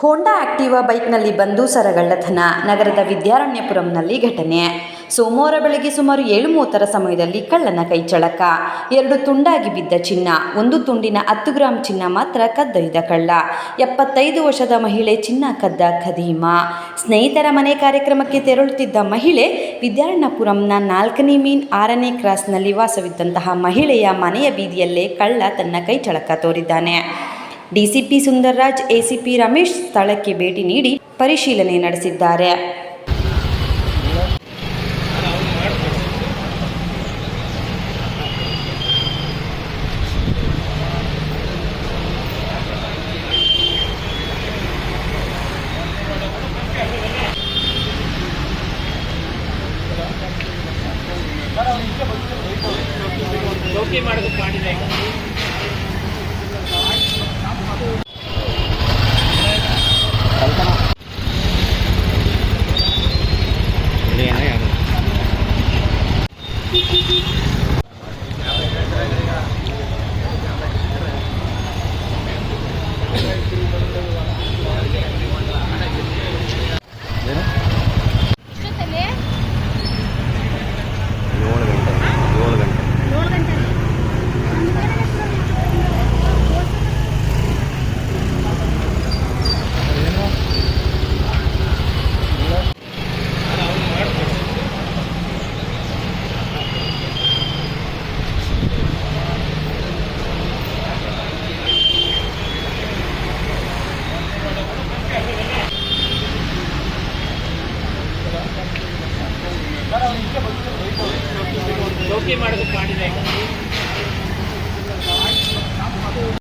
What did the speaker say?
ಹೋಂಡಾ Activa ಬೈಕ್ನಲ್ಲಿ ಬಂದು ಸರಗಳ್ಳತನ. ನಗರದ ವಿದ್ಯಾರಣ್ಯಪುರಂನಲ್ಲಿ ಘಟನೆ. ಸೋಮವಾರ ಬೆಳಗ್ಗೆ ಸುಮಾರು 7:30 ಸಮಯದಲ್ಲಿ ಕಳ್ಳನ ಕೈಚಳಕ. 2 ತುಂಡಾಗಿ ಬಿದ್ದ ಚಿನ್ನ, 1 ತುಂಡಿನ 10 ಗ್ರಾಂ ಚಿನ್ನ ಮಾತ್ರ ಕದ್ದೊಯ್ದ ಕಳ್ಳ. 75 ವರ್ಷದ ಮಹಿಳೆ ಚಿನ್ನ ಕದ್ದ ಖದೀಮ. ಸ್ನೇಹಿತರ ಮನೆ ಕಾರ್ಯಕ್ರಮಕ್ಕೆ ತೆರಳುತ್ತಿದ್ದ ಮಹಿಳೆ ವಿದ್ಯಾರಣ್ಯಪುರಂನ 4ನೇ ಮೇನ್ 6ನೇ ಕ್ರಾಸ್ನಲ್ಲಿ ವಾಸವಿದ್ದಂತಹ ಮಹಿಳೆಯ ಮನೆಯ ಬೀದಿಯಲ್ಲೇ ಕಳ್ಳ ತನ್ನ ಕೈಚಳಕ ತೋರಿದ್ದಾನೆ. ಡಿಸಿಪಿ ಸುಂದರ್ರಾಜ್, ಎಸಿಪಿ ರಮೇಶ್ ಸ್ಥಳಕ್ಕೆ ಭೇಟಿ ನೀಡಿ ಪರಿಶೀಲನೆ ನಡೆಸಿದ್ದಾರೆ. ಮಾಡಿದೆ